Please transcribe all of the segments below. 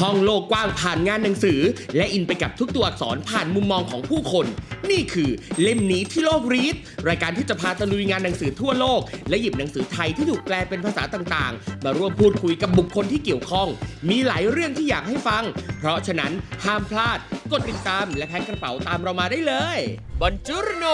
ท่องโลกกว้างผ่านงานหนังสือและอินไปกับทุกตัวอักษรผ่านมุมมองของผู้คนนี่คือเล่มนี้ที่โลกรีดรายการที่จะพาตะลุยงานหนังสือทั่วโลกและหยิบหนังสือไทยที่ถูกแปลเป็นภาษาต่างๆมาร่วมพูดคุยกับบุคคลที่เกี่ยวข้องมีหลายเรื่องที่อยากให้ฟังเพราะฉะนั้นห้ามพลาดกดติดตามและแพ็คกระเป๋าตามเรามาได้เลยบอนจูร์โน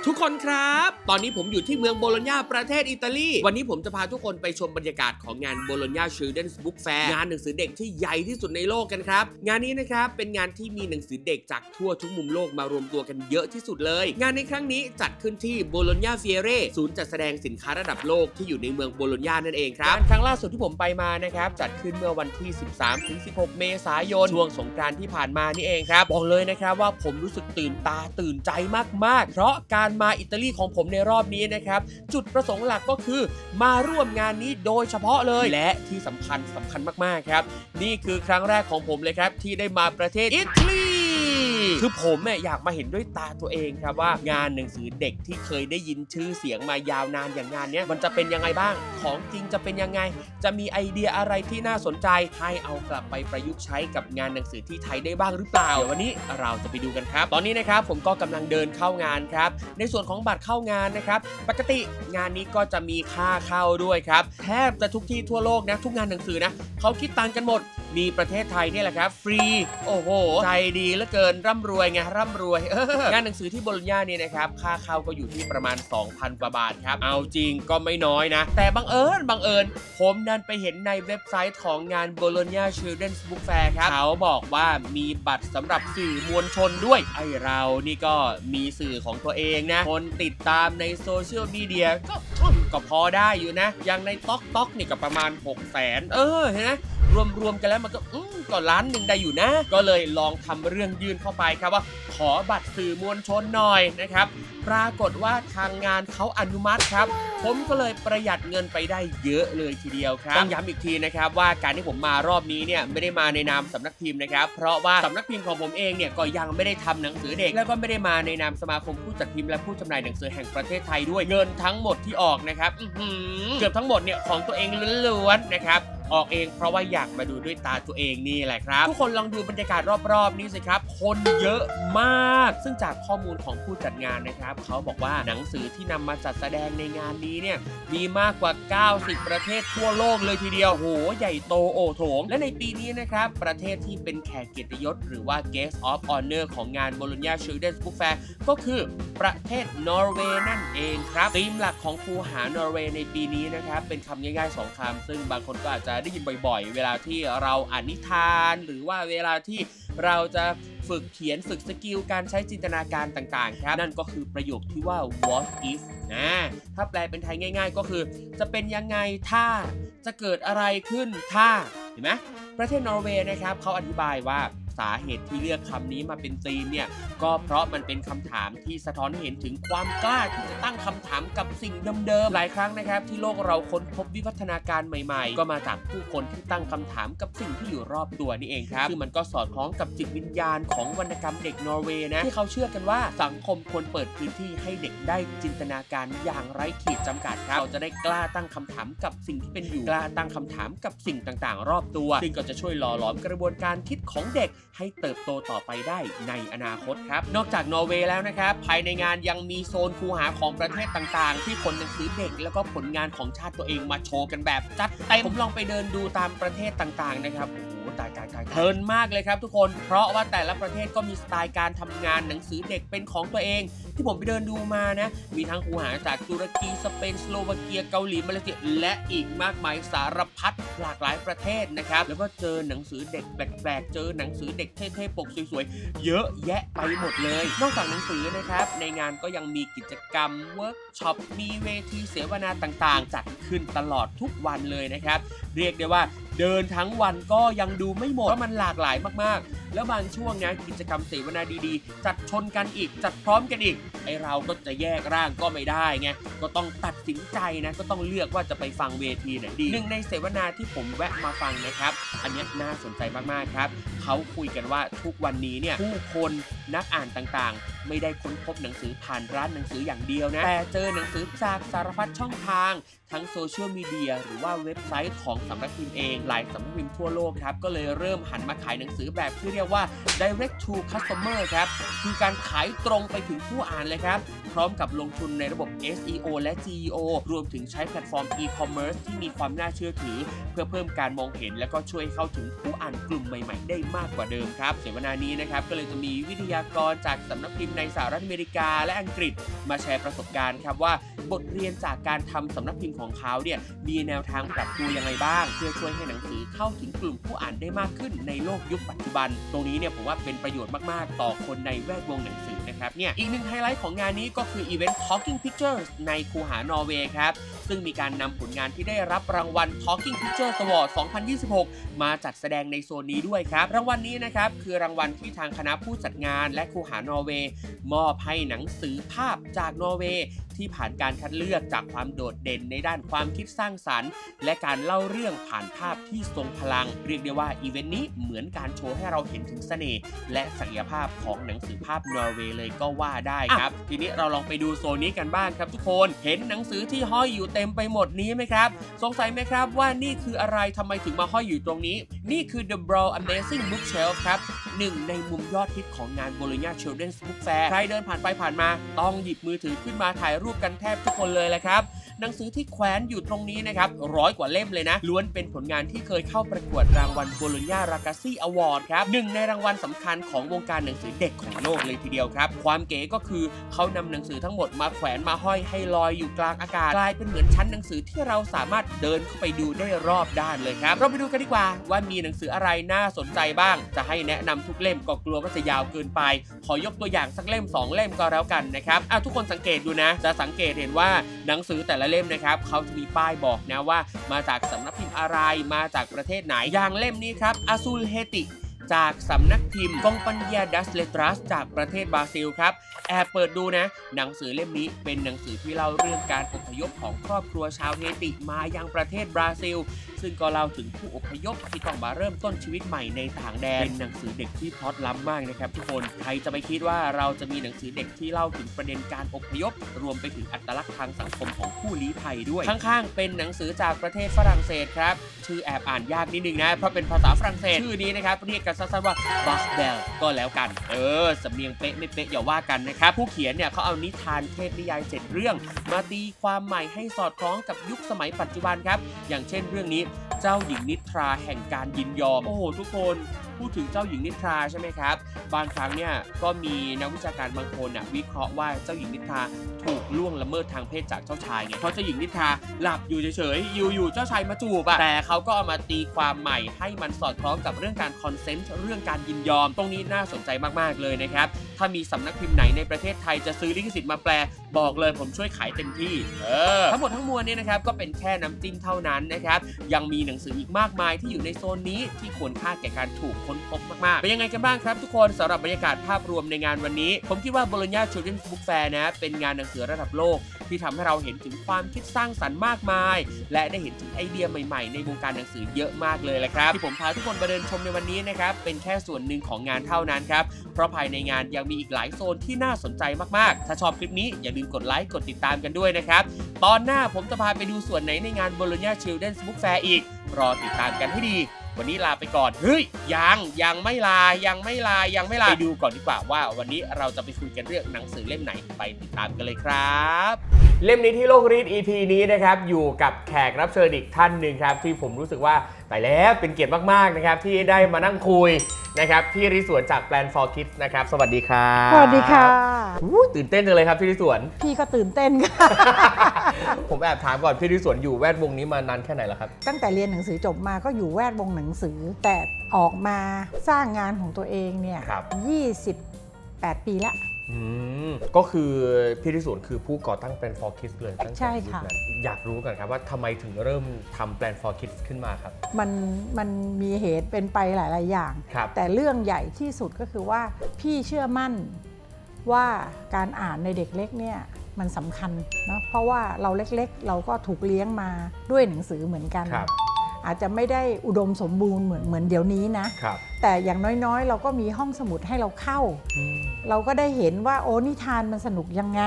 ทุกคนครับตอนนี้ผมอยู่ที่เมืองโบโลญญาประเทศอิตาลีวันนี้ผมจะพาทุกคนไปชมบรรยากาศของงานโบโลญญา Children's Book Fair งานหนังสือเด็กที่ใหญ่ที่สุดในโลกกันครับงานนี้นะครับเป็นงานที่มีหนังสือเด็กจากทั่วทุกมุมโลกมารวมตัวกันเยอะที่สุดเลยงานในครั้งนี้จัดขึ้นที่โบโลญญาเฟียเร่ศูนย์จัดแสดงสินค้าระดับโลกที่อยู่ในเมืองโบโลญญานั่นเองครับครั้งล่าสุดที่ผมไปมานะครับจัดขึ้นเมื่อวันที่ 13-16 เมษายนช่วงสงกรานต์ที่ผ่านมานี่เองครับบอกเลยนะครับว่าผมรู้สึกตื่นตาตื่นใจมากๆเพราะการมาอิตาลีของผมในรอบนี้นะครับจุดประสงค์หลักก็คือมาร่วมงานนี้โดยเฉพาะเลยและที่สำคัญมากๆครับนี่คือครั้งแรกของผมเลยครับที่ได้มาประเทศอิตาลีคือผมอยากมาเห็นด้วยตาตัวเองครับว่างานหนังสือเด็กที่เคยได้ยินชื่อเสียงมายาวนานอย่างงานนี้มันจะเป็นยังไงบ้างของจริงจะเป็นยังไงจะมีไอเดียอะไรที่น่าสนใจให้เอากลับไปประยุกต์ใช้กับงานหนังสือที่ไทยได้บ้างหรือเปล่าเดี๋ยววันนี้เราจะไปดูกันครับตอนนี้นะครับผมก็กำลังเดินเข้างานครับในส่วนของบัตรเข้างานนะครับปกติงานนี้ก็จะมีค่าเข้าด้วยครับแทบจะทุกที่ทั่วโลกนะทุกงานหนังสือนะเขาคิดตังค์กันหมดมีประเทศไทยนี่แหละครับฟรีโอ้โหใจดีเหลือเกินร่ำรวยไงร่ำรวยงานหนังสือที่โบโลญญาเนี่ยนะครับค่าเข้าก็อยู่ที่ประมาณ 2,000 กว่าบาทครับเอาจริงก็ไม่น้อยนะแต่บังเอิญผมดันไปเห็นในเว็บไซต์ของงาน Bologna Children's Book Fair ครับเขาบอกว่ามีบัตรสำหรับสื่อมวลชนด้วยไอเรานี่ก็มีสื่อของตัวเองนะคนติดตามในโซเชียลมีเดียก็พอได้อยู่นะอย่างในต๊อกนี่ก็ประมาณ 600,000เห็นไหมรวมกันแล้วมันก็ล้านหนึ่งได้อยู่นะก็เลยลองทำเรื่องยื่นเข้าไปครับว่าขอบัตรสื่อมวลชนหน่อยนะครับปรากฏว่าทางงานเขาอนุมัติครับผมก็เลยประหยัดเงินไปได้เยอะเลยทีเดียวครับต้องย้ำอีกทีนะครับว่าการที่ผมมารอบนี้เนี่ยไม่ได้มาในนามสำนักพิมพ์นะครับเพราะว่าสำนักพิมพ์ของผมเองเนี่ยก็ยังไม่ได้ทำหนังสือเด็กแล้วก็ไม่ได้มาในนามสมาคมผู้จัดพิมพ์และผู้จำหน่ายหนังสือแห่งประเทศไทยด้วยเงินทั้งหมดที่ออกนะครับเกือบทั้งหมดเนี่ยของตัวเองล้วนๆนะครับออกเองเพราะว่าอยากมาดูด้วยตาตัวเองนี่แหละครับทุกคนลองดูบรรยากาศรอบๆนี้สิครับคนเยอะมากซึ่งจากข้อมูลของผู้จัดงานนะครับเขาบอกว่าหนังสือที่นำมาจัดแสดงในงานนี้เนี่ยมีมากกว่า90ประเทศทั่วโลกเลยทีเดียวโหใหญ่โตโอโถงและในปีนี้นะครับประเทศที่เป็นแขกเกียรติยศหรือว่า Guest of Honor ของงาน Bologna Children's Book Fair ก็คือประเทศนอร์เวย์นั่นเองครับธีมหลักของคูหานอร์เวย์ในปีนี้นะครับเป็นคำง่ายๆ2คำซึ่งบางคนก็อาจจะได้ยินบ่อยๆเวลาที่เราอ่านนิทานหรือว่าเวลาที่เราจะฝึกเขียนฝึกสกิลการใช้จินตนาการต่างๆครับนั่นก็คือประโยคที่ว่า what if ถ้าแปลเป็นไทยง่ายๆก็คือจะเป็นยังไงถ้าจะเกิดอะไรขึ้นถ้าเห็นไหมประเทศนอร์เวย์นะครับเขาอธิบายว่าสาเหตุที่เลือกคำนี้มาเป็นธีมเนี่ยก็เพราะมันเป็นคำถามที่สะท้อนให้เห็นถึงความกล้าที่จะตั้งคำถามกับสิ่งเดิมๆหลายครั้งนะครับที่โลกเราค้นพบวิวัฒนาการใหม่ๆก็มาจากผู้คนที่ตั้งคำถามกับสิ่งที่อยู่รอบตัวนี่เองครับซึ่งมันก็สอดคล้องกับจิตวิญญาณของวรรณกรรมเด็กนอร์เวย์นะที่เขาเชื่อกันว่าสังคมควรเปิดพื้นที่ให้เด็กได้จินตนาการอย่างไร้ขีดจำกัดครับเราจะได้กล้าตั้งคำถามกับสิ่งที่เป็นอยู่กล้าตั้งคำถามกับสิ่งต่างๆรอบตัวซึ่งก็จะช่วยหล่อหลอมกระบวนการคิดของเด็กให้เติบโตต่อไปได้ในอนาคตครับนอกจากนอร์เวย์แล้วนะครับภายในงานยังมีโซนคูหาของประเทศต่างๆที่ผลหนังสือเด็กแล้วก็ผลงานของชาติตัวเองมาโชว์กันแบบจัดเต็มผมลองไปเดินดูตามประเทศต่างๆนะครับโอ้โหตายเพลินมากเลยครับทุกคนเพราะว่าแต่ละประเทศก็มีสไตล์การทำงานหนังสือเด็กเป็นของตัวเองที่ผมไปเดินดูมานะมีทั้งคูหาจากตุรกีสเปนสโลวาเกียเกาหลีมาเลเซียและอีกมากมายสารพัดหลากหลายประเทศนะครับแล้วก็เจอหนังสือเด็กแปลกๆเจอหนังสือเด็กเท่ๆปกสวยๆเยอะแยะไปหมดเลยนอกจากหนังสือนะครับในงานก็ยังมีกิจกรรมเวิร์กช็อปมีเวทีเสวนาต่างๆจัดขึ้นตลอดทุกวันเลยนะครับเรียกได้ว่าเดินทั้งวันก็ยังดูไม่หมดเพราะมันหลากหลายมากๆแล้วบางช่วงนะกิจกรรมเสวนาดีๆจัดชนกันอีกจัดพร้อมกันอีกไอเราก็จะแยกร่างก็ไม่ได้ไงก็ต้องตัดสินใจนะก็ต้องเลือกว่าจะไปฟังเวทีไหนดีหนึ่งในเสวนาที่ผมแวะมาฟังนะครับอันนี้น่าสนใจมากๆครับเขาคุยกันว่าทุกวันนี้เนี่ยผู้คนนักอ่านต่างๆ ไม่ได้ค้นพบหนังสือผ่านร้านหนังสืออย่างเดียวนะแต่เจอหนังสือจากสารพัดช่องทางทั้งโซเชียลมีเดียหรือว่าเว็บไซต์ของสำนักพิมพ์เองหลายสำนักพิมพ์ทั่วโลกครับก็เลยเริ่มหันมาขายหนังสือแบบที่เรียกว่า direct to customer ครับคือการขายตรงไปถึงผู้อ่านเลยครับพร้อมกับลงทุนในระบบ SEO และ GEO รวมถึงใช้แพลตฟอร์ม e-commerce ที่มีความน่าเชื่อถือเพื่อเพิ่มการมองเห็นและก็ช่วยเข้าถึงผู้อ่านกลุ่มใหม่ๆได้มากกว่าเดิมครับเสวนานี้นะครับก็เลยจะมีวิทยากรจากสำนักพิมพ์ในสหรัฐอเมริกาและอังกฤษมาแชร์ประสบการณ์ครับว่าบทเรียนจากการทำสำนักพิมพ์ของเขาเนี่ยมีแนวทางปรับตัวยังไงบ้างเพื่อช่วยให้หนังสือเข้าถึงกลุ่มผู้อ่านได้มากขึ้นในโลกยุคปัจจุบันตรงนี้เนี่ยผมว่าเป็นประโยชน์มากๆต่อคนในแวดวงหนังสือนะครับเนี่ยอีกหนึ่งไฮไลท์ของงานนี้ก็คืออีเวนต์ Talking Pictures ในคูหานอร์เวย์ครับซึ่งมีการนำผลงานที่ได้รับรางวัล Talking Pictures Award 2026 มาจัดแสดงในโซนนี้ด้วยครับรางวัลนี้นะครับคือรางวัลที่ทางคณะผู้จัดงานและคูหานอร์เวย์มอบให้หนังสือภาพจากนอร์เวย์ที่ผ่านการคัดเลือกจากความโดดเด่นในด้านความคิดสร้างสรรค์และการเล่าเรื่องผ่านภาพที่ทรงพลังเรียกได้ว่าอีเวนต์นี้เหมือนการโชว์ให้เราเห็นถึงเสน่ห์และศักยภาพของหนังสือภาพนอร์เวย์เลยก็ว่าได้ครับทีนี้เราลองไปดูโซนนี้กันบ้างครับทุกคนเห็นหนังสือที่ห้อยอยู่เต็มไปหมดนี้ไหมครับสงสัยไหมครับว่านี่คืออะไรทำไมถึงมาห้อยอยู่ตรงนี้นี่คือ The Brawl Amazing Bookshelf ครับหนึ่งในมุมยอดฮิตของงาน Bologna Children's Book Fair ใครเดินผ่านไปผ่านมาต้องหยิบมือถือขึ้นมาถ่ายรูปกันแทบทุกคนเลยแหละครับหนังสือที่แขวนอยู่ตรงนี้นะครับ100 กว่าเล่มเลยนะล้วนเป็นผลงานที่เคยเข้าประกวดรางวัล Bologna Ragazzi Award ครับหนึ่งในรางวัลสำคัญของวงการหนังสือเด็กของโลกเลยทีเดียวครับความเก๋ก็คือเขานำหนังสือทั้งหมดมาแขวนมาห้อยให้ลอยอยู่กลางอากาศกลายเป็นเหมือนชั้นหนังสือที่เราสามารถเดินเข้าไปดูได้รอบด้านเลยครับเราไปดูกันดีกว่าว่ามีหนังสืออะไรน่าสนใจบ้างจะให้แนะนำทุกเล่มก็กลัวว่าจะยาวเกินไปขอยกตัวอย่างสักเล่ม2เล่มก็แล้วกันนะครับทุกคนสังเกตดูนะจะสังเกตเห็นว่าหนังสือแต่ละเล่มนะครับเขาจะมีป้ายบอกนะว่ามาจากสำนักพิมพ์อะไรมาจากประเทศไหนอย่างเล่มนี้ครับอาซูลเฮติจากสำนักพิมพ์กองปัญญาดัสเลตรัสจากประเทศบราซิลครับแอบเปิดดูนะหนังสือเล่มนี้เป็นหนังสือที่เล่าเรื่องการอพยพของครอบครัวชาวเฮติมายังประเทศบราซิลซึ่งก็เล่าถึงผู้อพยพที่ต้องมาเริ่มต้นชีวิตใหม่ในต่างแดนเป็นหนังสือเด็กที่พล็อตล้ำมากนะครับทุกคนใครจะไปคิดว่าเราจะมีหนังสือเด็กที่เล่าถึงประเด็นการอพยพรวมไปถึงอัตลักษณ์ทางสังคมของผู้ลี้ภัยด้วยข้างๆเป็นหนังสือจากประเทศฝรั่งเศสครับชื่อแอบอ่านยากนิดนึงนะเพราะเป็นภาษาฝรั่งเศสชื่อนี้นะครับเรียกกันสั้นๆว่าบัสเบลก็แล้วกันสำเนียงเป๊ะไม่เป๊ะอย่าว่ากันนะครับผู้เขียนเนี่ยเขาเอานิทานเทพนิยาย7เรื่องมาตีความใหม่ให้สอดคล้องกับยุคสมัยปัจจุบันครับอย่างเช่นเรื่องนี้เจ้าหญิงนิทราแห่งการยินยอมโอ้โหทุกคนพูดถึงเจ้าหญิงนิทราใช่ไหมครับบางครั้งเนี่ยก็มีนักวิชาการบางคนวิเคราะห์ว่าเจ้าหญิงนิทราถูกล่วงละเมิดทางเพศจากเจ้าชายไงเพราะเจ้าหญิงนิทราหลับอยู่เฉยๆอยู่ๆเจ้าชายมาจูบแต่เขาก็เอามาตีความใหม่ให้มันสอดคล้องกับเรื่องการคอนเซนต์เรื่องการยินยอมตรงนี้น่าสนใจมากๆเลยนะครับถ้ามีสำนักพิมพ์ไหนในประเทศไทยจะซื้อลิขสิทธิ์มาแปลบอกเลยผมช่วยขายเต็มที่ทั้งหมดทั้งมวลนี้นะครับก็เป็นแค่น้ำจิ้มเท่านั้นนะครับยังมีหนังสืออีกมากมายที่อยู่ในโซนนี้ที่ควรค่าแก่การถูกค้นพบมากๆเป็นยังไงกันบ้างครับทุกคนสำหรับบรรยากาศภาพรวมในงานวันนี้ผมคิดว่า Bologna Children's Book Fair นะเป็นงานหนังสือระดับโลกที่ทำให้เราเห็นถึงความคิดสร้างสรรค์มากมายและได้เห็นถึงไอเดียใหม่ๆในวงการหนังสือเยอะมากเลยแหละครับที่ผมพาทุกคนมาเดินชมในวันนี้นะครับเป็นแค่ส่วนหนึ่งของงานเท่านั้นครับเพราะภายในงานยังมีอีกหลายโซนที่น่าสนใจมากๆถ้าชอบคลิปนี้อย่าลืมกดไลค์กดติดตามกันด้วยนะครับตอนหน้าผมจะพาไปดูส่วนไหนในงาน Bologna Children's Book Fair อีกรอติดตามกันให้ดีวันนี้ลาไปก่อนเฮ้ยยังไม่ลาไปดูก่อนดีกว่าว่าวันนี้เราจะไปคุยกันเรื่องหนังสือเล่มไหนไปติดตามกันเลยครับเล่มนี้ที่โลกรีด EP นี้นะครับอยู่กับแขกรับเชิญอีกท่านหนึ่งครับที่ผมรู้สึกว่าไปแล้วเป็นเกียรติมากๆนะครับที่ได้มานั่งคุยนะครับพี่ริสวนจาก Plan for Kids นะครับสวัสดีครับสวัสดีค่ะตื่นเต้นจังเลยครับพี่ริสวนพี่ก็ตื่นเต้นค่ะ ผมแอบถามก่อนพี่ริสวนอยู่แวดวงนี้มานานแค่ไหนแล้วครับตั้งแต่เรียนหนังสือจบมาก็อยู่แวดวงหนังสือแต่ออกมาสร้างงานของตัวเองเนี่ย28 ปีละก็คือพี่ริสวนคือผู้ก่อตั้ง Plan for Kids เลยตั้งแต่ยุคนั้นอยากรู้กันครับว่าทำไมถึงเริ่มทำ Plan for Kids ขึ้นมาครับมันมีเหตุเป็นไปหลายๆอย่างแต่เรื่องใหญ่ที่สุดก็คือว่าพี่เชื่อมั่นว่าการอ่านในเด็กเล็กเนี่ยมันสำคัญนะเพราะว่าเราเล็กๆเราก็ถูกเลี้ยงมาด้วยหนังสือเหมือนกัน อาจจะไม่ได้อุดมสมบูรณ์เหมือนเดี๋ยวนี้นะครับแต่อย่างน้อยๆ เราก็มีห้องสมุดให้เราเข้าเราก็ได้เห็นว่าโอ้นิทานมันสนุกยังไง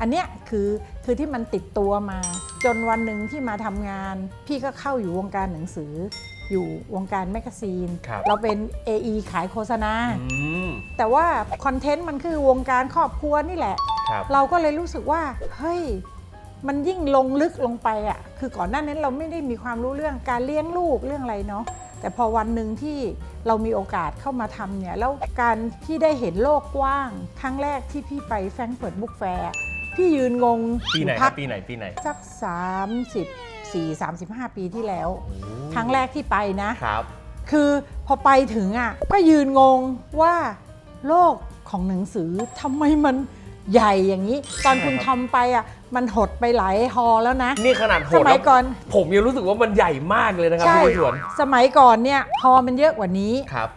อันเนี้ยคือที่มันติดตัวมาจนวันหนึ่งที่มาทำงานพี่ก็เข้าอยู่วงการหนังสืออยู่วงการแมกกาซีนเราเป็น AE ขายโฆษณาแต่ว่าคอนเทนต์มันคือวงการครอบครัวนี่แหละเราก็เลยรู้สึกว่าเฮ้ยมันยิ่งลงลึกลงไปอ่ะคือก่อนหน้านั้นเราไม่ได้มีความรู้เรื่องการเลี้ยงลูกเรื่องอะไรเนาะแต่พอวันหนึ่งที่เรามีโอกาสเข้ามาทำเนี่ยแล้วการที่ได้เห็นโลกกว้างครั้งแรกที่พี่ไปแฟรงก์เฟิร์ตบุ๊กแฟร์พี่ยืนงงปีไหนครับปีไหนสัก34-35 ปีที่แล้วครั้งแรกที่ไปนะครับคือพอไปถึงอ่ะก็ยืนงงว่าโลกของหนังสือทำไมมันใหญ่อย่างนี้ตอนคุณทำไปอ่ะมันหดไปหลายฮอแล้วนะนี่ขนาดหดสมัยก่อนผมยังรู้สึกว่ามันใหญ่มากเลยนะครับพี่สวนสมัยก่อนเนี่ยฮอมันเยอะกว่านี้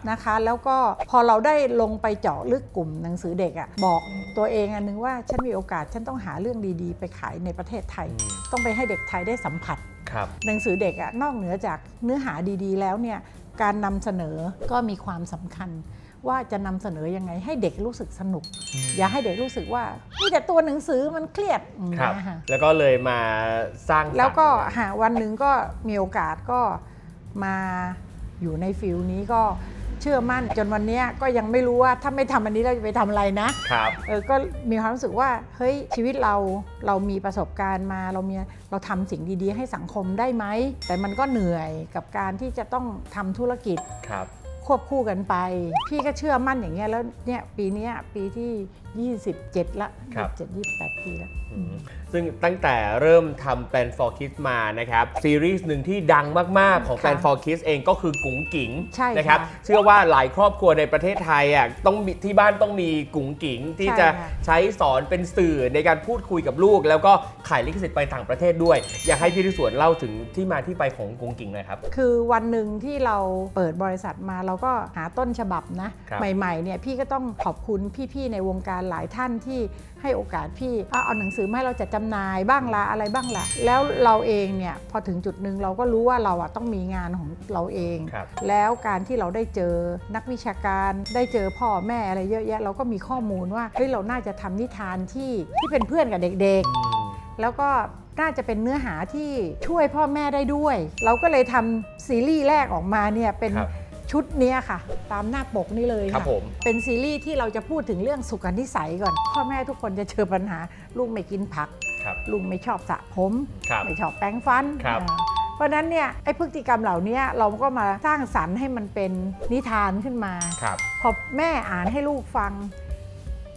นะคะแล้วก็พอเราได้ลงไปเจาะลึกกลุ่มหนังสือเด็กอ่ะบอกตัวเองอันนึงว่าฉันมีโอกาสฉันต้องหาเรื่องดีๆไปขายในประเทศไทยต้องไปให้เด็กไทยได้สัมผัสหนังสือเด็กอ่ะนอกเหนือจากเนื้อหาดีๆแล้วเนี่ยการนำเสนอก็มีความสำคัญว่าจะนำเสนอยังไงให้เด็กรู้สึกสนุกอย่าให้เด็กรู้สึกว่ามีแต่ตัวหนังสือมันเครียดนะคะแล้วก็เลยมาสร้างแล้วก็วันหนึ่งก็มีโอกาสก็มาอยู่ในฟิลนี้ก็เชื่อมั่นจนวันนี้ก็ยังไม่รู้ว่าถ้าไม่ทำอันนี้เราจะไปทำอะไรนะครับก็มีความรู้สึกว่าเฮ้ยชีวิตเรามีประสบการณ์มาเราทำสิ่งดีๆให้สังคมได้ไหมแต่มันก็เหนื่อยกับการที่จะต้องทำธุรกิจควบคู่กันไปพี่ก็เชื่อมั่นอย่างเงี้ยแล้วเนี่ยปีนี้ปีที่27ละ27-28 ปีแล้วซึ่งตั้งแต่เริ่มทำ Plan for Kids มานะครับซีรีส์หนึ่งที่ดังมากๆของ Plan for Kids เองก็คือกุ๋งกิ๋งนะครับเชื่อว่าหลายครอบครัวในประเทศไทยอ่ะต้องมีที่บ้านต้องมีกุ๋งกิ๋งที่จะใช้สอนเป็นสื่อในการพูดคุยกับลูกแล้วก็ขายลิขสิทธิ์ไปต่างประเทศด้วยอยากให้พี่ทิศวรเล่าถึงที่มาที่ไปของกุ๋งกิ๋งหน่อยครับคือวันหนึ่งที่เราเปิดบริษัทมาเราก็หาต้นฉบับนะใหม่ๆเนี่ยพี่ก็ต้องขอบคุณพี่ๆในวงการหลายท่านที่ให้โอกาสพี่เอาหนังสือมาให้เราจัดจำหน่ายบ้างละอะไรบ้างละแล้วเราเองเนี่ยพอถึงจุดหนึ่งเราก็รู้ว่าเราต้องมีงานของเราเองแล้วการที่เราได้เจอนักวิชาการได้เจอพ่อแม่อะไรเยอะแยะเราก็มีข้อมูลว่าเฮ้ยเราน่าจะทำนิทานที่เป็นเพื่อนกับเด็กๆแล้วก็น่าจะเป็นเนื้อหาที่ช่วยพ่อแม่ได้ด้วยเราก็เลยทำซีรีส์แรกออกมาเนี่ยเป็นชุดนี้ค่ะตามหน้าปกนี่เลยค่ะเป็นซีรีส์ที่เราจะพูดถึงเรื่องสุขนิสัยก่อนพ่อแม่ทุกคนจะเจอปัญหาลูกไม่กินผักลูกไม่ชอบสระผมไม่ชอบแปรงฟันเพราะนั้นเนี่ยไอ้พฤติกรรมเหล่านี้เราก็มาสร้างสรรค์ให้มันเป็นนิทานขึ้นมาพอแม่อ่านให้ลูกฟัง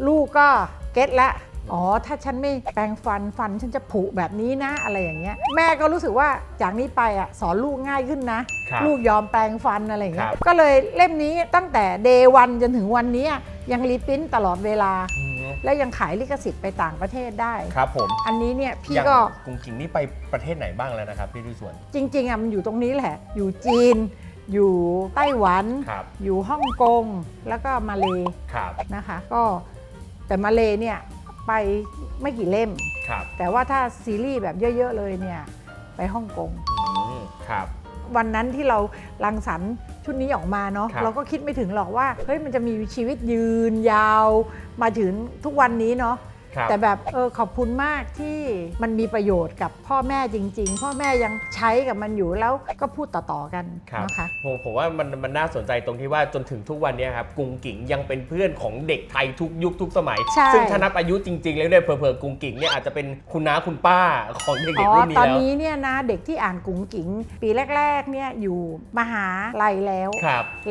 ลูกก็เก็ตละอ๋อถ้าฉันไม่แปรงฟันฉันจะผุแบบนี้นะอะไรอย่างเงี้ยแม่ก็รู้สึกว่าจากนี้ไปสอนลูกง่ายขึ้นนะลูกยอมแปรงฟันอะไรอย่างเงี้ยก็เลยเล่มนี้ตั้งแต่ Day 1จนถึงวันนี้ยังรีพรินท์ตลอดเวลาและยังขายลิขสิทธิ์ไปต่างประเทศได้ครับผมอันนี้เนี่ยพี่ก็กุ๋งกิ๋งนี่ไปประเทศไหนบ้างแล้วนะครับพี่ทิศวรจริงๆมันอยู่ตรงนี้แหละอยู่จีนอยู่ไต้หวันอยู่ฮ่องกงแล้วก็มาเลนะคะก็แต่มาเลเนี่ยไปไม่กี่เล่มแต่ว่าถ้าซีรีส์แบบเยอะๆเลยเนี่ยไปฮ่องกงวันนั้นที่เรารังสรรค์ชุดนี้ออกมาเนาะเราก็คิดไม่ถึงหรอกว่าเฮ้ยมันจะมีชีวิตยืนยาวมาถึงทุกวันนี้เนาะแต่แบบขอบคุณมากที่มันมีประโยชน์กับพ่อแม่จริงๆพ่อแม่ยังใช้กับมันอยู่แล้วก็พูดต่อๆกันนะคะผมว่ามันน่าสนใจตรงที่ว่าจนถึงทุกวันนี้ครับกุ๋งกิ๋งยังเป็นเพื่อนของเด็กไทยทุกยุคทุกสมัยซึ่งถ้านับอายุจริงๆแล้วเนี่ยเผลอๆกุ๋งกิ๋งเนี่ยอาจจะเป็นคุณน้าคุณป้าของเด็กๆรุ่นนี้แล้วตอนนี้เนี่ยนะเด็กที่อ่านกุ๋งกิ๋งปีแรกๆเนี่ยอยู่มหาลัยแ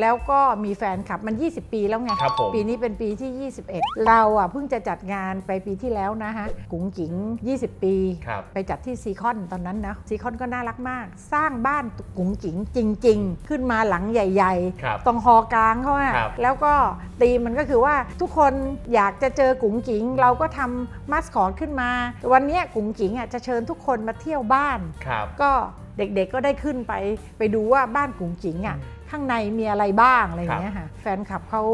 ล้วก็มีแฟนคลับมัน20 ปีแล้วไงปีนี้เป็นปีที่21เราเพิ่งจะจัดงานไปปีที่แล้วนะฮะกุ๋งกิ๋ง20 ปีไปจัดที่ซีคอนตอนนั้นนะซีคอนก็น่ารักมากสร้างบ้านกุ๋งกิ๋งจริงๆขึ้นมาหลังใหญ่ๆตรงฮอกลางเขาแล้วก็ธีมมันก็คือว่าทุกคนอยากจะเจอกุ๋งกิ๋งเราก็ทำมัสคอตขึ้นมาวันนี้กุ๋งกิ๋งจะเชิญทุกคนมาเที่ยวบ้านก็เด็กๆก็ได้ขึ้นไปดูว่าบ้านกุ๋งกิ๋งข้างในมีอะไรบ้างอะไรอย่างเงี้ยค่ะแฟนคลับเขา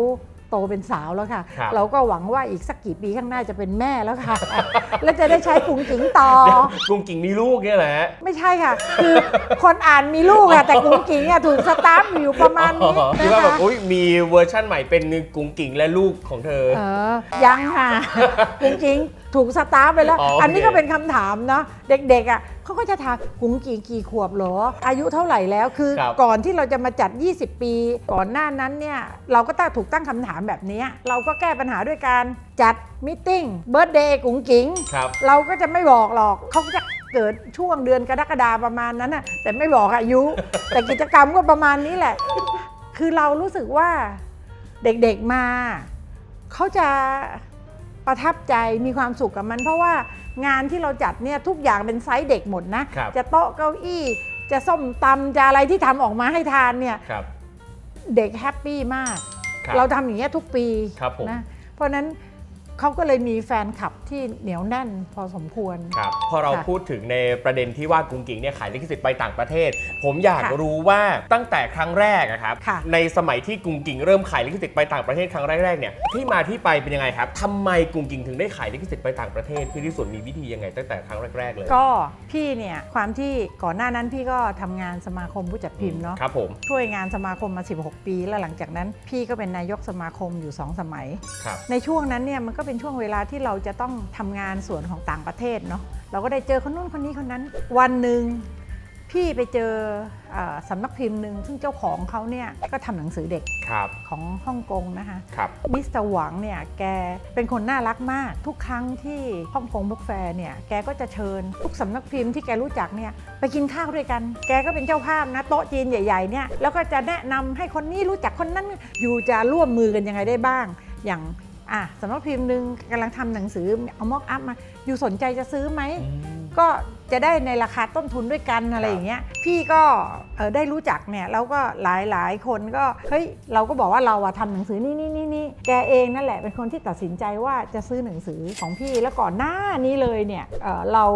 โตเป็นสาวแล้วค่ะ ครับ เราก็หวังว่าอีกสักกี่ปีข้างหน้าจะเป็นแม่แล้วค่ะ แล้วจะได้ใช้กุ๋งกิ๋งต่อ เดี๋ยวกุ้งกิ่งมีลูกเนี่ยแหละ ไม่ใช่ค่ะ คือคนอ่านมีลูกอะแต่กุ๋งกิ๋งอะถูกสตาร์ฟอยู่ประมาณนี้ คิด นะ ว่าแบบ คะ อุ๊ยมีเวอร์ชั่นใหม่เป็นกุ้งกิ่งและลูกของเธอ ยังค่ะ กุ๋งกิ๋งถูกสตาร์ฟไปแล้ว อ๋อโอเค อันนี้ก็เป็นคำถามเนาะเด็กๆอะเขาก็จะถามกุ๋งกิ๋งกี่ขวบเหรออายุเท่าไหร่แล้วคือ ครับ ก่อนที่เราจะมาจัด 20 ปี ก่อนหน้านั้นเนี่ยเราก็ถูกตั้งคำถามแบบนี้เราก็แก้ปัญหาด้วยการจัดมิทติ้งเบิร์ธเดย์กุ๋งกิ๋ง ครับ เราก็จะไม่บอกหรอกเขาจะเกิดช่วงเดือนกรกฎาประมาณนั้นน่ะแต่ไม่บอกอายุ แต่กิจกรรมก็ประมาณนี้แหละ คือเรารู้สึกว่าเด็กๆมาเขาจะประทับใจมีความสุขกับมัน เพราะว่างานที่เราจัดเนี่ยทุกอย่างเป็นไซส์เด็กหมดนะ ครับ จะโต๊ะเก้าอี้จะส้มตำจะอะไรที่ทำออกมาให้ทานเนี่ย ครับ เด็กแฮปปี้มาก ครับ เราทำอย่างเงี้ยทุกปี ครับผม นะเพราะฉะนั้นเขาก็เลยมีแฟนคลับที่เหนียวแน่นพอสมควร ครับพอเรา ค่ะ พูดถึงในประเด็นที่ว่ากุ้งกิ่งเนี่ยขายลิขสิทธิ์ไปต่างประเทศ ผมอยาก ค่ะ รู้ว่าตั้งแต่ครั้งแรกอะครับ ค่ะ ในสมัยที่กุ้งกิ่งเริ่มขายลิขสิทธิ์ไปต่างประเทศครั้งแรกๆเนี่ยที่มาที่ไปเป็นยังไงครับทำไมกุ้งกิ่งถึงได้ขายลิขสิทธิ์ไปต่างประเทศพี่ที่สุดมีวิธียังไงตั้งแต่ครั้งแรกๆเลย ก็พี่เนี่ยความที่ก่อนหน้านั้นพี่ก็ทำงานสมาคมผู้จัดพิมพ์เนาะ ครับผม ช่วยงานสมาคมมา 16 ปีแล้วหลังจากนั้นพี่ก็เป็นนายกสมาคมอยู่ 2 สมัย ครับ ในช่วงนั้นเนี่ยมันก็เป็นช่วงเวลาที่เราจะต้องทำงานส่วนของต่างประเทศเนาะเราก็ได้เจอคนนู้นคนนี้คนนั้น วันหนึ่งพี่ไปเจอสำนักพิมพ์หนึ่งซึ่งเจ้าของเขาเนี่ยก็ทำหนังสือเด็ก ครับ ของฮ่องกงนะคะ ครับ มิสเตอร์หวังเนี่ยแกเป็นคนน่ารักมากทุกครั้งที่ฮ่องกงบุ๊กแฟร์เนี่ยแกก็จะเชิญทุกสำนักพิมพ์ที่แกรู้จักเนี่ยไปกินข้าวด้วยกัน แกก็เป็นเจ้าภาพนะโต๊ะจีนใหญ่ๆเนี่ยแล้วก็จะแนะนำให้คนนี้รู้จักคนนั้นอยู่จะร่วมมือกันยังไงได้บ้าง อย่างสำนักพิมพ์หนึ่งกำลังทำหนังสือเอาม็อกอัพมาอยู่สนใจจะซื้อไหม ก็จะได้ในราคาต้นทุนด้วยกันอะไรอย่างเงี้ยพี่ก็ได้รู้จักเนี่ยแล้วก็หลายคนก็เฮ้ยเราก็บอกว่าเราทำหนังสือนี่แกเองนั่นแหละเป็นคนที่ตัดสินใจว่าจะซื้อหนังสือของพี่แล้วก่อนหน้านี้เลยเนี่ยเรา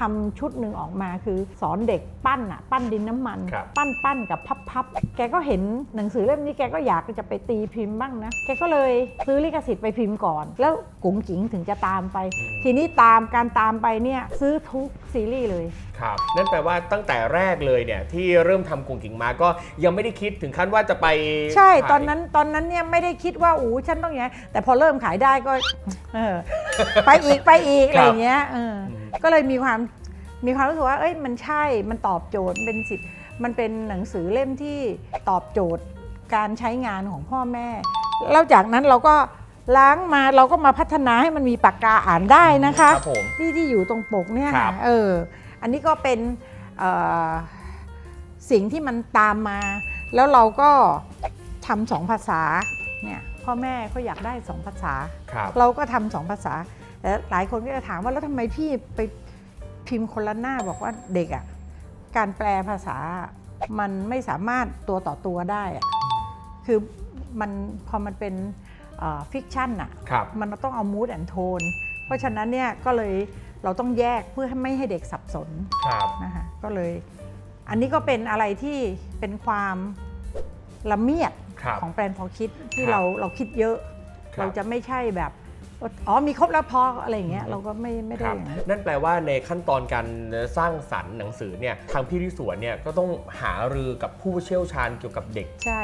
ทำชุดหนึ่งออกมาคือสอนเด็กปั้นดินน้ำมัน ครับ ปั้นกับพับแกก็เห็นหนังสือเล่มนี้แกก็อยากจะไปตีพิมพ์บ้างนะแกก็เลยซื้อลิขสิทธิ์ไปพิมพ์ก่อน แล้วกุ๋งกิ๋งถึงจะตามไป ทีนี้การตามไปเนี่ยซื้อทุกซีรีส์เลย ครับนั่นแปลว่าตั้งแต่แรกเลยเนี่ยที่เริ่มทำกุ้งกิ่งมาก็ยังไม่ได้คิดถึงขั้นว่าจะไป ใช่ ขาย ตอนนั้นเนี่ยไม่ได้คิดว่าฉันต้องอย่างนี้แต่พอเริ่มขายได้ก็ ไปอีกอะไรอย่างเงี้ยก็เลยมีความรู้สึกว่ามันใช่มันตอบโจทย์เป็นสิทธิ์มันเป็นหนังสือเล่มที่ตอบโจทย์การใช้งานของพ่อแม่แล้วจากนั้นเราก็ล้างมาเราก็มาพัฒนาให้มันมีปากกาอ่านได้นะคะ ครับผม ที่อยู่ตรงปกเนี่ย ครับ อันนี้ก็เป็นสิ่งที่มันตามมา แล้วเราก็ทำ2 ภาษาเนี่ยพ่อแม่เขาอยากได้2 ภาษา ครับ เราก็ทำ2 ภาษาแต่หลายคนก็จะถามว่าแล้วทำไมพี่ไปพิมพ์คนละหน้าบอกว่าเด็กการแปลภาษามันไม่สามารถตัวต่อตัวได้คือมันพอมันเป็นฟิกชันมันต้องเอา mood and tone เพราะฉะนั้นเนี่ยก็เลยเราต้องแยกเพื่อไม่ให้เด็กสับสน ครับ นะคะก็เลยอันนี้ก็เป็นอะไรที่เป็นความละเมียด ครับ ของแปลนพอคิดที่ ครับ เราคิดเยอะ ครับ เราจะไม่ใช่แบบมีครบแล้วพออะไรอย่างเงี้ยเราก็ไม่ได้ ครับ อย่างนั้น นั่นแปลว่าในขั้นตอนการสร้างสรรค์หนังสือเนี่ยทางพี่ที่สวนเนี่ยก็ต้องหารือกับผู้เชี่ยวชาญเกี่ยวกับเด็ก ใช่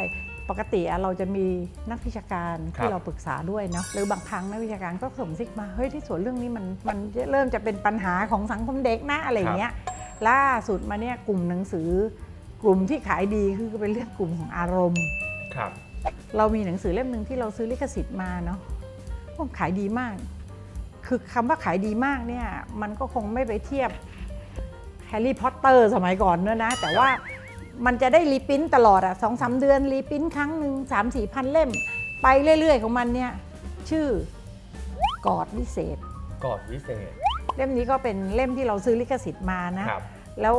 ปกติเราจะมีนักวิชาการ ครับ ที่เราปรึกษาด้วยเนาะหรือบางครั้งนักวิชาการก็ส่งซิกมาเฮ้ยที่สวนเรื่องนี้มันเริ่มจะเป็นปัญหาของสังคมเด็กนะอะไรอย่างเงี้ยล่าสุดมาเนี่ยกลุ่มหนังสือกลุ่มที่ขายดีคือเป็นเรื่องกลุ่มของอารมณ์ ครับ เรามีหนังสือเล่มหนึ่งที่เราซื้อลิขสิทธิ์มาเนาะขายดีมาก คือคำว่าขายดีมากเนี่ยมันก็คงไม่ไปเทียบแฮร์รี่พอตเตอร์สมัยก่อนเนอะนะแต่ว่ามันจะได้รีปรินท์ตลอด2-3 เดือนรีปรินท์ครั้งหนึ่ง3-4 พันเล่ม ไปเรื่อยๆของมันเนี่ยชื่อกอดวิเศษ กอดวิเศษ เล่มนี้ก็เป็นเล่มที่เราซื้อลิขสิทธิ์มานะครับ แล้ว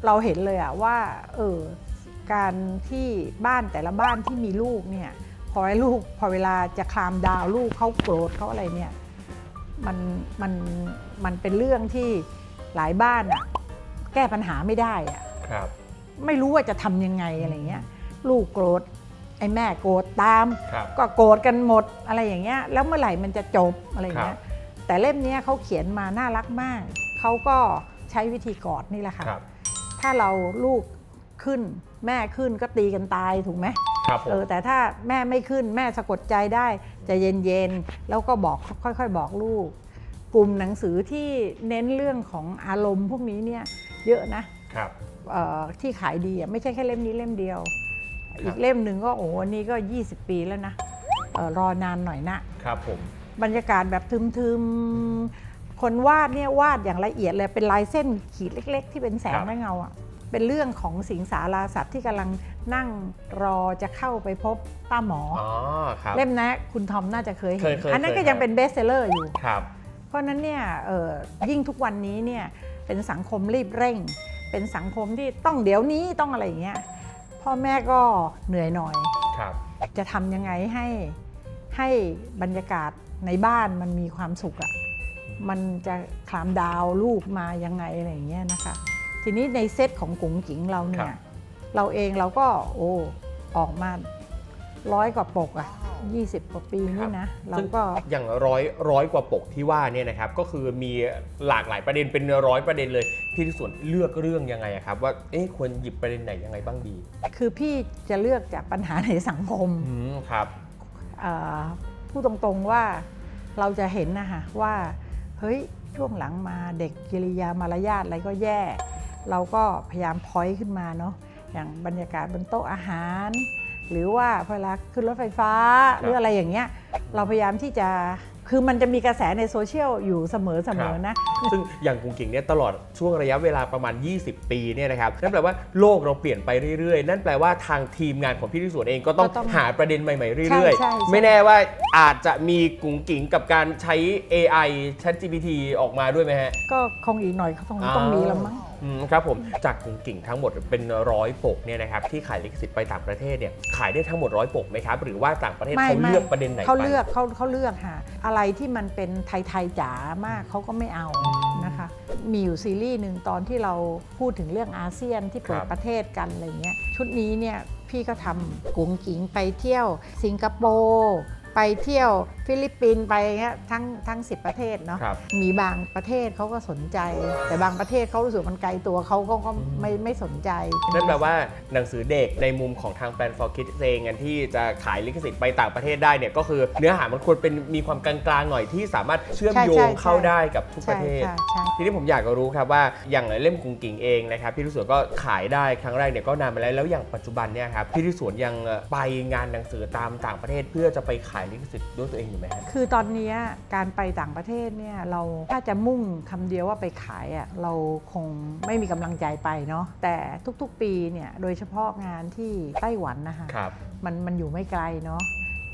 เราเห็นเลยว่าการที่บ้านแต่ละบ้านที่มีลูกเนี่ยพอเวลาจะคลามดาวลูกเขาโกรธเขาอะไรเนี่ยมันเป็นเรื่องที่หลายบ้านแก้ปัญหาไม่ได้ ครับ ไม่รู้ว่าจะทำยังไงอะไรเงี้ยลูกโกรธ ไอ้แม่โกรธตาม ครับ ก็โกรธกันหมดอะไรอย่างเงี้ยแล้วเมื่อไหร่มันจะจบอะไรอย่างเงี้ยแต่เล่มนี้เขาเขียนมาน่ารักมากเขาก็ใช้วิธีกอดนี่แหละค่ะ ครับ ถ้าเราลูกขึ้นแม่ขึ้นก็ตีกันตายถูกไหม ครับผม แต่ถ้าแม่ไม่ขึ้นแม่สะกดใจได้ใจะเย็นๆแล้วก็บอกค่อยๆบอกลูก กลุ่มหนังสือที่เน้นเรื่องของอารมณ์พวกนี้เนี่ยเยอะนะครับ ที่ขายดีไม่ใช่แค่เล่มนี้เล่มเดียว อีกเล่มหนึ่งก็โอ้อันนี้ก็20 ปีแล้วนะรอนานหน่อยนะครับ ผม บรรยากาศแบบทึมๆคนวาดเนี่ยวาดอย่างละเอียดเลยเป็นลายเส้นขีดเล็กๆที่เป็นแสงและเงาอ่ะเป็นเรื่องของสิงสาราสัตว์ที่กำลังนั่งรอจะเข้าไปพบป้าหมอ ครับ เล่มนะคุณทอมน่าจะเคยเห็น เคย อันนั้นก็ยังเป็นเบสเซลเลอร์อยู่ ครับ เพราะนั้นเนี่ยยิ่งทุกวันนี้เนี่ยเป็นสังคมรีบเร่ง เป็นสังคมที่ต้องเดี๋ยวนี้ต้องอะไรอย่างเงี้ยพ่อแม่ก็เหนื่อยหน่อย ครับ จะทำยังไงให้บรรยากาศในบ้านมันมีความสุขอะมันจะคลามดาวลูกมายังไงอะไรอย่างเงี้ยนะคะทีนี้ในเซตของกุ๋งกิ๋งเราเนี่ยเราเองเราก็ออกมา100 กว่าปกอะ20 กว่าปีนี่นะเราก็ อย่างร้อยกว่าปกที่ว่าเนี่ยนะครับก็คือมีหลากหลายประเด็นเป็น100 ประเด็นเลยพี่ที่ส่วนเลือกเรื่องยังไงครับว่าควรหยิบประเด็นไหนยังไงบ้างดี คือพี่จะเลือกจากปัญหาในสังคม ครับ พูดตรงๆว่าเราจะเห็นนะคะว่าเฮ้ยช่วงหลังมาเด็กกิริยามารยาทอะไรก็แย่ เราก็พยายามพอยต์ขึ้นมาเนาะอย่างบรรยากาศบนโต๊ะอาหาร หรือว่าเวลาขึ้นรถไฟฟ้าหรืออะไรอย่างเงี้ยเราพยายามที่จะคือมันจะมีกระแสในโซเชียลอยู่เสมอนะ ซึ่งอย่างกุ๋งกิ๋งเนี่ยตลอดช่วงระยะเวลาประมาณ20 ปีเนี่ยนะครับนั่นแปลว่าโลกเราเปลี่ยนไปเรื่อยๆนั่นแปลว่าทางทีมงานของพี่ที่สวนเองก็ต้องหาประเด็นใหม่ๆเรื่อย ใช่ ๆไม่แน่ว่าอาจจะมีกุ๋งกิ๋งกับการใช้ AI ChatGPT ออกมาด้วยไหมฮะ ก็คงอีกหน่อยเขาต้องมีแล้วมั้ง ครับผมจากกุ๋งกิ๋งทั้งหมดเป็น100 ปกเนี่ยนะครับที่ขายลิขสิทธิ์ไปต่างประเทศเนี่ยขายได้ทั้งหมด100 ปกไหมครับหรือว่าต่างประเทศเขาเลือกประเด็นไหนไป เขาเลือกค่ะอะไรที่มันเป็นไทยจ๋ามากเขาก็ไม่เอานะคะมีอยู่ซีรีส์หนึ่งตอนที่เราพูดถึงเรื่องอาเซียนที่เปิดประเทศกันอะไรเงี้ยชุดนี้เนี่ยพี่ก็ทำกุ๋งกิ๋งไปเที่ยวสิงคโปร์ไปเที่ยวฟิลิปปินส์ไปเงี้ยทั้ง10 ประเทศเนาะมีบางประเทศเขาก็สนใจแต่บางประเทศเขารู้สึกมันไกลตัวเขาก็ไม่สนใจนั่นแปลว่าหนังสือเด็กในมุมของทางแฟน for Kids เองกันที่จะขายลิขสิทธิ์ไปต่างประเทศได้เนี่ยก็คือเนื้อหามันควรเป็นมีความกลางๆหน่อยที่สามารถเชื่อมโยงเข้าได้กับทุกประเทศทีนี้ผมอยากจะรู้ครับว่าอย่างเล่มกุ๋งกิ๋งเองนะครับพี่ที่สวนก็ขายได้ครั้งแรกเนี่ยก็นานมาแล้วอย่างปัจจุบันเนี่ยครับพี่ที่สวนยังไปงานหนังสือตามต่างประเทศเพื่อจะไปขายลิขสิทธิ์ด้วยตัวเองอยู่ไหมครับคือตอนนี้การไปต่างประเทศเนี่ยเราถ้าจะมุ่งคำเดียวว่าไปขายอ่ะเราคงไม่มีกำลังใจไปเนาะแต่ทุกๆปีเนี่ยโดยเฉพาะงานที่ไต้หวันนะคะมันอยู่ไม่ไกลเนาะ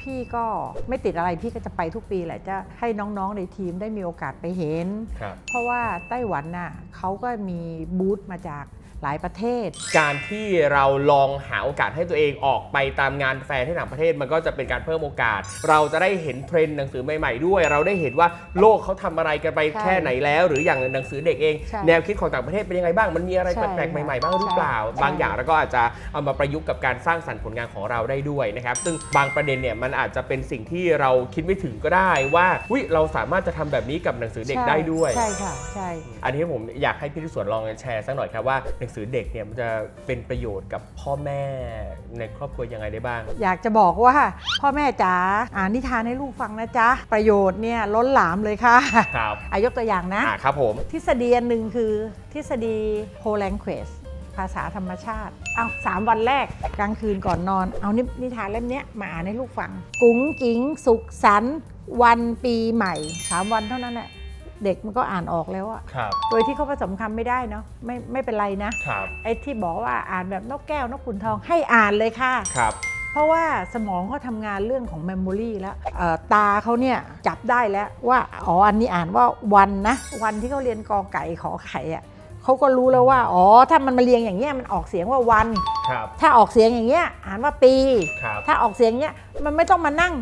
พี่ก็ไม่ติดอะไรพี่ก็จะไปทุกปีแหละจะให้น้องๆในทีมได้มีโอกาสไปเห็นเพราะว่าไต้หวันน่ะเขาก็มีบูธมาจากหลายประเทศการที่เราลองหาโอกาสให้ตัวเองออกไปตามงานแฟร์ที่ต่างประเทศมันก็จะเป็นการเพิ่มโอกาสเราจะได้เห็นเทรนด์หนังสือใหม่ๆด้วยเราได้เห็นว่าโลกเขาทำอะไรกันไปแค่ไหนแล้วหรืออย่างหนังสือเด็กเองแนวคิดของต่างประเทศเป็นยังไงบ้างมันมีอะไรแปลกๆใหม่ๆบ้างหรือเปล่าบางอย่างเราก็อาจจะเอามาประยุกต์กับการสร้างสรรค์ผลงานของเราได้ด้วยนะครับซึ่งบางประเด็นเนี่ยมันอาจจะเป็นสิ่งที่เราคิดไม่ถึงก็ได้ว่าเราสามารถจะทำแบบนี้กับหนังสือเด็กได้ด้วยใช่ค่ะใช่อันนี้ผมอยากให้พี่ที่สวนลองแชร์สักหน่อยครับว่าหนังสือเด็กเนี่ยมันจะเป็นประโยชน์กับพ่อแม่ในครอบครัวยังไงได้บ้างอยากจะบอกว่าพ่อแม่จ๋าอ่านนิทานให้ลูกฟังนะจ๊ะประโยชน์เนี่ยล้นหลามเลยค่ะครับยกตัวอย่างนะครับผมทฤษฎีอันหนึ่งคือทฤษฎี whole language ภาษาธรรมชาติ3 วันแรกกลางคืนก่อนนอนเอานิทานเล่มนี้มาอ่านให้ลูกฟังกุ๋งกิ๋งสุขสันต์วันปีใหม่3 วันเท่านั้นแหละเด็กมันก็อ่านออกแล้วอะโดยที่เขาผสมคำไม่ได้เนาะไม่เป็นไรนะไอ้ที่บอกว่าอ่านแบบนกแก้วนกขุนทองให้อ่านเลยค่ะเพราะว่าสมองเขาทำงานเรื่องของเมมโมรีแล้วตาเขาเนี่ยจับได้แล้วว่าอันนี้อ่านว่าวันนะวันที่เขาเรียนกอไก่ขอไข่อะเขาก็รู้แล้วว่าถ้ามันมาเรียงอย่างเงี้ยมันออกเสียงว่าวันถ้าออกเสียงอย่างเงี้ยอ่านว่าปีถ้าออกเสียงเงี้ย มันไม่ต้องมานั่ง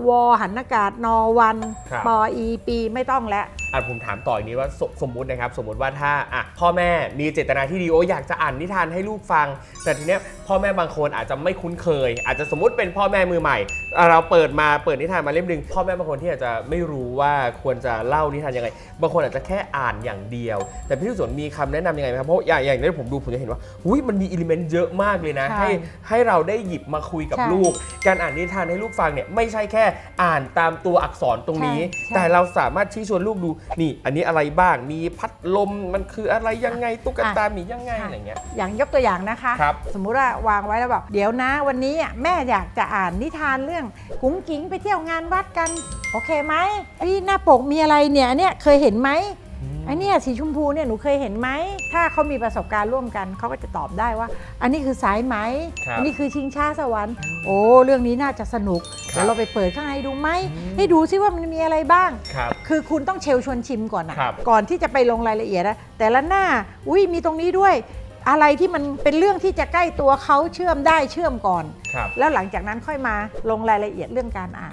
วอหันอากาศนอวัน ครับ ปออีปีไม่ต้องแล้ว ผมถามต่ออีกนี้ว่าสมมุตินะครับสมมุติว่าถ้าพ่อแม่มีเจตนาที่ดีอยากจะอ่านนิทานให้ลูกฟังแต่ทีเนี้ยพ่อแม่บางคนอาจจะไม่คุ้นเคย อาจจะสมมติเป็นพ่อแม่มือใหม่เราเปิดนิทานมาเล่มนึงพ่อแม่บางคนที่อาจจะไม่รู้ว่าควรจะเล่านิทานยังไงบางคนอาจจะแค่อ่านอย่างเดียวแต่พี่สวนมีคำแนะนำยังไงไหมครับเพราะอย่างที่ผมดูผมจะเห็นว่ามันมีอิเลเมนต์เยอะมากเลยนะให้เราได้หยิบมาคุยกับลูกการอ่านนิทานให้ลูกฟังเนี่ยไม่ใช่แค่อ่านตามตัวอักษรตรงนี้แต่เราสามารถชี้ชวนลูกดูนี่อันนี้อะไรบ้างมีพัดลมมันคืออะไรยังไงตุ๊กตาหมียังไงอะไรเงี้ยอย่างยกตัวอย่างนะคะ สมมุติว่าวางไว้แล้วบอกเดี๋ยวนะวันนี้แม่อยากจะอ่านนิทานเรื่องกุ้งกิ้งไปเที่ยวงานวัดกันโอเคไหมหน้าปกมีอะไรเนี่ยอันเนี้ยเคยเห็นไหมไอ้เนี่ยสีชมพูเนี่ยหนูเคยเห็นไหมถ้าเขามีประสบการณ์ร่วมกันเขาก็จะตอบได้ว่าอันนี้คือสายไหมอันนี้คือชิงช้าสวรรค์โอ้เรื่องนี้น่าจะสนุกเดี๋ยวเราไปเปิดข้างในดูไหมให้ดูซิว่ามันมีอะไรบ้างคือคุณต้องเชลชวนชิมก่อนนะก่อนที่จะไปลงรายละเอียดนะแต่ละหน้ามีตรงนี้ด้วยอะไรที่มันเป็นเรื่องที่จะใกล้ตัวเขาเชื่อมได้เชื่อมก่อนแล้วหลังจากนั้นค่อยมาลงรายละเอียดเรื่องการอ่าน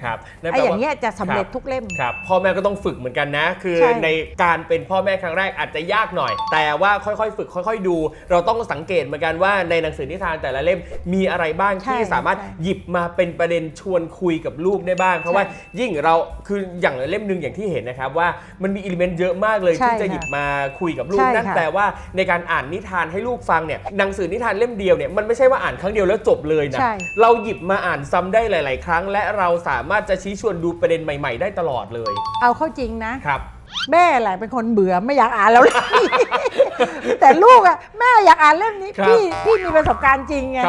ไอ้อย่างเงี้ยจะสำเร็จทุกเล่มครับพ่อแม่ก็ต้องฝึกเหมือนกันนะคือในการเป็นพ่อแม่ครั้งแรกอาจจะยากหน่อยแต่ว่าค่อยๆฝึกค่อยๆดูเราต้องสังเกตเหมือนกันว่าในหนังสือนิทานแต่ละเล่มมีอะไรบ้างที่สามารถหยิบมาเป็นประเด็นชวนคุยกับลูกได้บ้างเพราะว่ายิ่งเราคืออย่างเล่มนึงอย่างที่เห็นนะครับว่ามันมีอิเลเมนต์เยอะมากเลยที่จะหยิบมาคุยกับลูกนั่นแปลว่าในการอ่านนิทานให้ลูกฟังเนี่ยหนังสือนิทานเล่มเดียวเนี่ยมันไม่ใช่ว่าอ่านครั้งเดียวแล้วจบเลยนะเราหยิบมาอ่านซ้ำได้หลายๆครั้งและเราสามารถจะชี้ชวนดูประเด็นใหม่ๆได้ตลอดเลยเอาเข้าจริงนะครับแม่แหละเป็นคนเบื่อไม่อยากอ่านแล้ว แต่ลูกอ่ะแม่อยากอ่านเล่มนี้พี่มีประสบการณ์จริงไง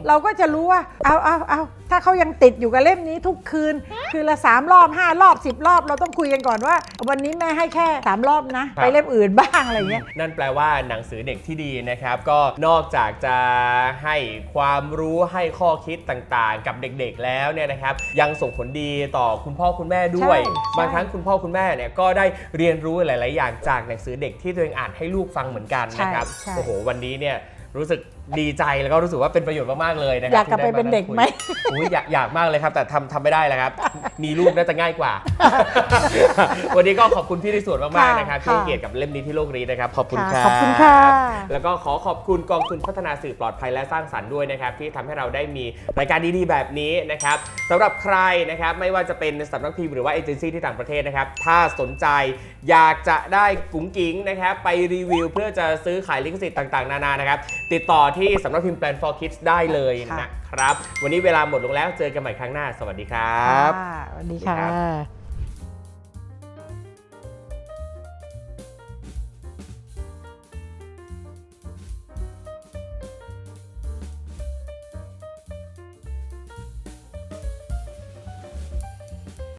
เราก็จะรู้ว่าเอาถ้าเขายังติดอยู่กับเล่มนี้ทุกคืนละ3 รอบ5 รอบ10 รอบเราต้องคุยกันก่อนว่าวันนี้แม่ให้แค่3 รอบนะไปเล่มอื่นบ้างอะไรเงี้ยนั่นแปลว่าหนังสือเด็กที่ดีนะครับก็นอกจากจะให้ความรู้ให้ข้อคิดต่างๆกับเด็กๆแล้วเนี่ยนะครับยังส่งผลดีต่อคุณพ่อคุณแม่ด้วยบางครั้งคุณพ่อคุณแม่เนี่ยก็ได้เรียนรู้หลายๆอย่างจากหนังสือเด็กที่ตัวเองอ่านให้ลูกฟังเหมือนกันนะครับโอ้โหวันนี้เนี่ยรู้สึกดีใจแล้วก็รู้สึกว่าเป็นประโยชน์มากๆเลยนะครับอยากกลับไปเป็นเด็กไหมอยากมากเลยครับแต่ทำไม่ได้แล้วครับมีลูกน่าจะง่ายกว่า วันนี้ก็ขอบคุณพี่ที่สุดมากๆนะครับที่เกียรติกับเล่มนี้ที่โลกนี้นะครับขอบคุณครับขอบคุณค่ะแล้วก็ขอบคุณกองทุนพัฒนาสื่อปลอดภัยและสร้างสรรค์ด้วยนะครับที่ทำให้เราได้มีรายการดีๆแบบนี้นะครับสำหรับใครนะครับไม่ว่าจะเป็นสำนักพิมพ์หรือว่าเอเจนซี่ที่ต่างประเทศนะครับถ้าสนใจอยากจะได้กุ้งกิ้งนะครับไปรีวิวเพื่อจะซื้อขายลิขสิทธิ์ต่างๆนานานะครับติดต่อที่สำนักพิมพ์ Plan for Kids ได้เลยนะครับวันนี้เวลาหมดลงแล้วเจอกันใหม่ครั้งหน้าสวัสดีครับสวัสดีค่ะ